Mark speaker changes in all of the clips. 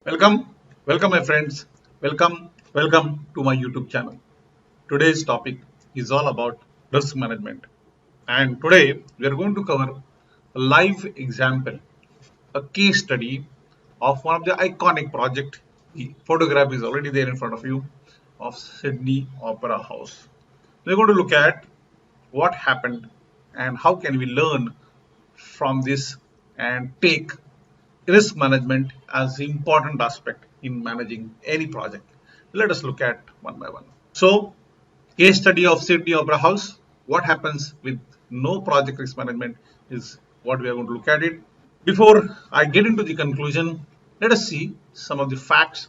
Speaker 1: Welcome, welcome, my friends. Welcome to my YouTube channel. Today's topic is all about risk management. And today we are going to cover a live example, a case study of one of the iconic project. The photograph is already there in front of you of Sydney Opera House. We're going to look at what happened and how can we learn from this and take risk management as an important aspect in managing any project. Let us look at one by one. So, case study of Sydney Opera House. What happens with no project risk management is what we are going to look at it. Before I get into the conclusion, let us see some of the facts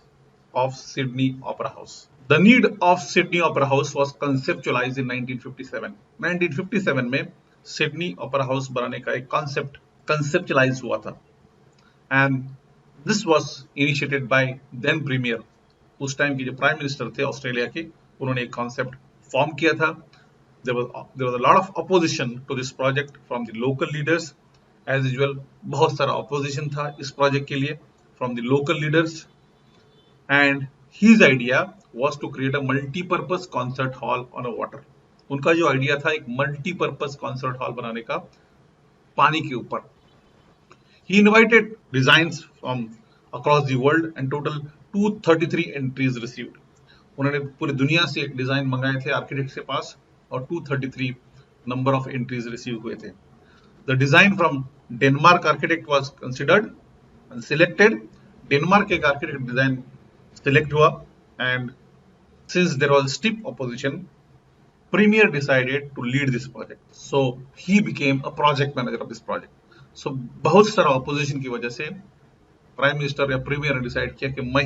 Speaker 1: of Sydney Opera House. The need of Sydney Opera House was conceptualized in 1957. 1957 में Sydney opera house बनाने का एक concept conceptualise हुआ था and this was initiated by then premier उस time के जो prime minister थे ऑस्ट्रेलिया के उन्होंने एक कॉन्सेप्ट फॉर्म किया था there was a lot of opposition to this project from the local leaders as usual बहुत सारा opposition था इस project के लिए from the local leaders and his idea was to create a multi-purpose concert hall on a water उनका जो idea था एक मल्टीपर्पज कॉन्सर्ट हॉल बनाने का पानी के ऊपर He invited designs from across the world and total 233 entries received. उन्होंने पूरी दुनिया से डिजाइन मंगाए थे आर्किटेक्ट के पास और 233 नंबर ऑफ एंट्रीज रिसीव हुए थे. The design from Denmark architect was considered and selected. Denmark के एक आर्किटेक्ट डिजाइन सिलेक्ट हुआ and since there was stiff opposition, Premier decided to lead this project. So he became a project manager of this project. So बहुत सारा opposition की वजह से prime minister या premiere ने डिसाइड किया कि मैं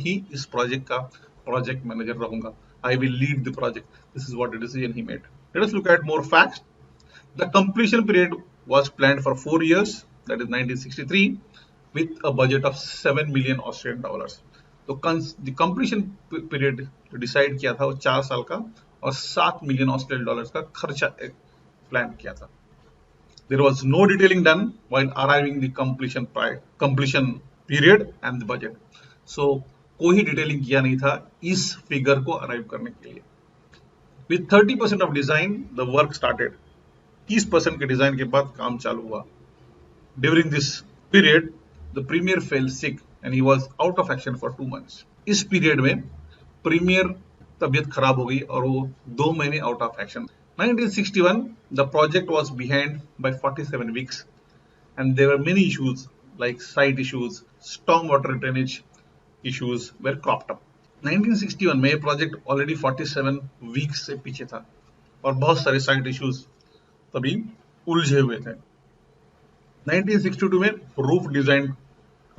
Speaker 1: ही इस प्रोजेक्ट का प्रोजेक्ट मैनेजर रहूंगा. I will lead the project. This is what the decision he made. Let us look at more facts. The completion period was planned for 4 years, that is 1963, with a budget of 7 million Australian dollars. तो the completion period जो decide किया था वो 4 साल का और 7 million Australian dollars का खर्चा प्लान किया था. There was no detailing done while arriving the completion period and the budget. So कोई डिटेलिंग किया नहीं था इस फिगर को अराइव करने के लिए. With 30% of design, the work started. 30% के डिजाइन के बाद काम चालू हुआ. During this period, the premier fell sick and he was out of action for 2 months. इस पीरियड में प्रीमियर तबीयत खराब हो गई और वो 2 महीने out of action. 1961, the project was behind by 47 weeks and there were many issues like site issues, stormwater drainage issues were cropped up. 1961 में ये project already 47 weeks से पीछे था और बहुत सारे site issues तभी उलझे हुए थे. 1962 में roof design,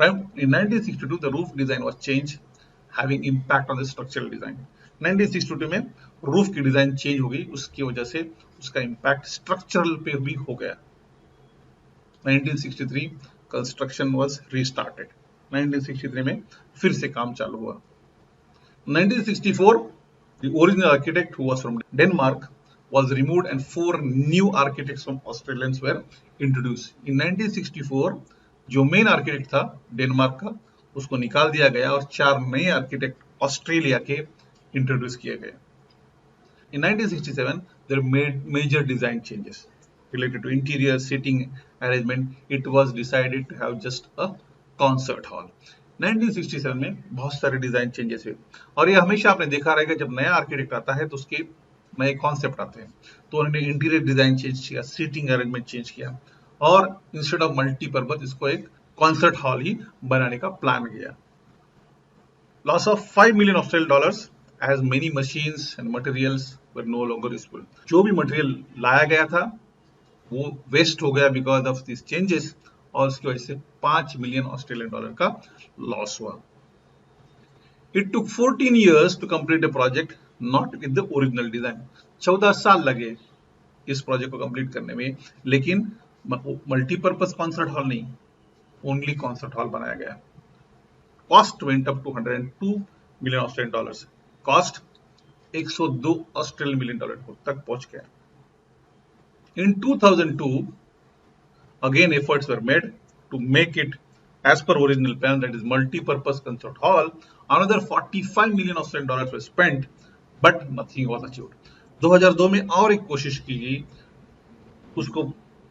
Speaker 1: right? In 1962 the roof design was changed, having impact on the structural design. 1962 में रूफ की डिजाइन चेंज हो गई उसकी वजह से उसका इंपैक्ट स्ट्रक्चरल पे भी हो गया. 1963 कंस्ट्रक्शन वाज रीस्टार्टेड. 1963 में फिर से काम चालू हुआ. 1964 the original architect who was from Denmark was removed and 4 new architects from Australians were introduced. In 1964 जो मेन आर्किटेक्ट था डेनमार्क का उसको निकाल दिया गया और 4 नए आर्किटेक्ट ऑस्ट्रेलिया के introduced किए गए. In 1967, there were major design changes related to interior seating arrangement. It was decided to have just a concert hall. 1967 में बहुत सारे डिजाइन चेंजेस हुए और ये हमेशा आपने देखा रहेगा जब नया आर्किटेक्ट आता है तो उसके नए कॉन्सेप्ट आते हैं तो उन्होंने इंटीरियर डिजाइन चेंज किया, सीटिंग अरेंजमेंट चेंज किया और इंस्टेड ऑफ मल्टीपर्पज इसको एक कॉन्सर्ट हॉल ही बनाने का प्लान किया. Loss of 5 million Australian dollars as many machines and materials were no longer useful. जो भी मटेरियल लाया गया था वो वेस्ट हो गया बिकॉज ऑफ दिस चेंजेस और उसकी वजह से 5 मिलियन ऑस्ट्रेलियन डॉलर का लॉस हुआ. It took 14 years to complete a project not with the original design. 14 साल लगे इस प्रोजेक्ट को कंप्लीट करने में लेकिन मल्टीपर्पज कॉन्सर्ट हॉल नहीं, ओनली कॉन्सर्ट हॉल बनाया गया. Cost went up to 102 million Australian dollars. Cost 102 Australian million dollar तक पहुंच गया. In 2002, again efforts were made to make it As per original plan, that is multi-purpose concert hall, another 45 million Australian dollars were spent, but nothing was achieved. 2002 में और एक कोशिश की गई उसको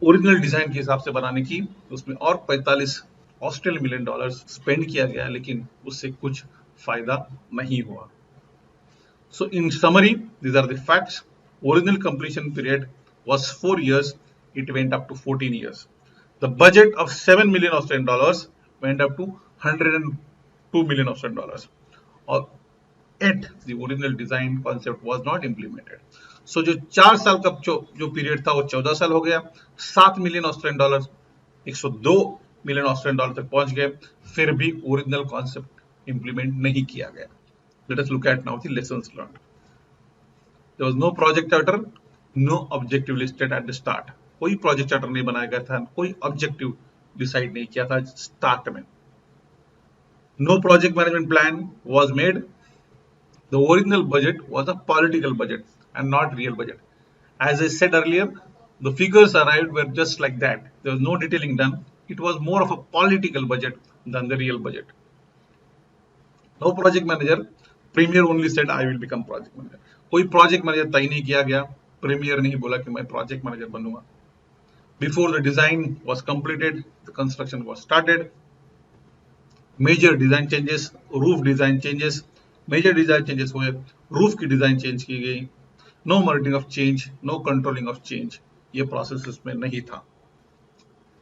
Speaker 1: ओरिजिनल डिजाइन के हिसाब से बनाने की, उसमें और 45 ऑस्ट्रेलियन मिलियन डॉलर्स स्पेंड किया गया, लेकिन उससे कुछ फायदा नहीं हुआ. So in summary, these are the facts. Original completion period was 4 years. It went up to 14 years. The budget of 7 million Australian dollars went up to 102 million Australian dollars. Yet the original design concept was not implemented. So जो 4 साल का जो period था वो 14 साल हो गया. 7 million Australian dollar 102 million Australian dollar तक पहुंच गए, फिर भी ओरिजिनल कॉन्सेप्ट इंप्लीमेंट नहीं किया गया. Let us look at now the lessons learned. There was no project charter, no objective listed at the start. कोई project charter नहीं बनाया गया था, कोई objective decide नहीं किया था start में. No project management plan was made. The original budget was a political budget and not real budget. As I said earlier, the figures arrived were just like that. There was no detailing done. It was more of a political budget than the real budget. No project manager. Premier only said I will become project manager. कोई project manager तय नहीं किया गया. Premier नहीं बोला कि मैं project manager बनूंगा. Before the design was completed, the construction was started. Major design changes, roof design changes. Major design changes हुए, roof की design change की गई. No monitoring of change, no controlling of change. ये process इसमें नहीं था.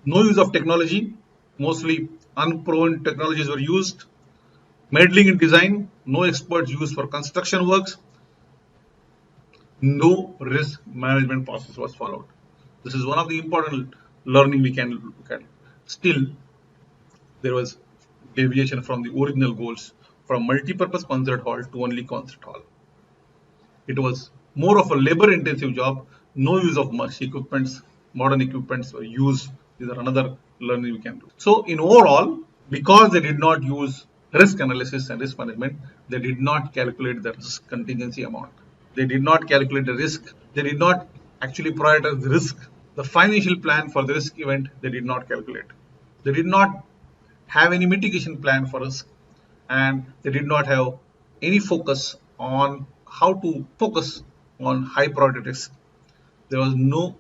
Speaker 1: No use of technology. Mostly unproven technologies were used. Meddling in design, no experts used for construction works. No risk management process was followed. This is one of the important learning we can look at. Still, there was deviation from the original goals from multi-purpose concert hall to only concert hall. It was more of a labor-intensive job. No use of much equipments, modern equipments were used. These are another learning we can do. So, in overall, because they did not use risk analysis and risk management, they did not calculate the risk contingency amount. They did not calculate the risk. They did not actually prioritize the risk. The financial plan for the risk event, they did not calculate. They did not have any mitigation plan for risk, and they did not have any focus on how to focus on high priority risk. There was no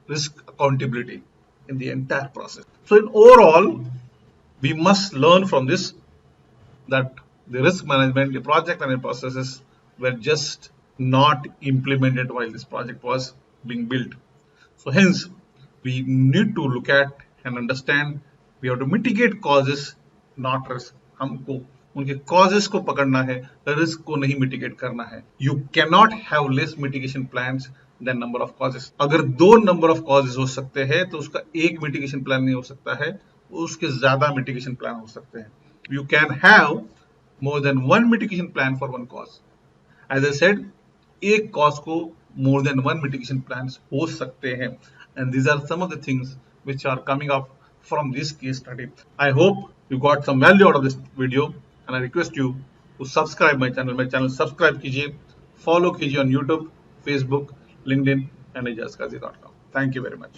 Speaker 1: risk accountability in the entire process. So in overall, we must learn from this that the risk management, the project management processes were just not implemented while this project was being built. So hence, we need to look at and understand. We have to mitigate causes, not risk. हमको उनके causes को पकड़ना है, risk को नहीं mitigate करना है. You cannot have less mitigation plans than number of causes. अगर दो number of causes हो सकते हैं, तो उसका एक mitigation plan नहीं हो सकता है, उसके ज़्यादा mitigation plan हो सकते हैं. You can have more than one mitigation plan for one cause. As I said, एक cause को more than one mitigation plans हो सकते हैं, and these are some of the things which are coming up from this case study. I hope you got some value out of this video, and I request you to subscribe my channel. My channel subscribe कीजिए, follow कीजिए on YouTube, Facebook, LinkedIn, and ajazkazi.com. Thank you very much.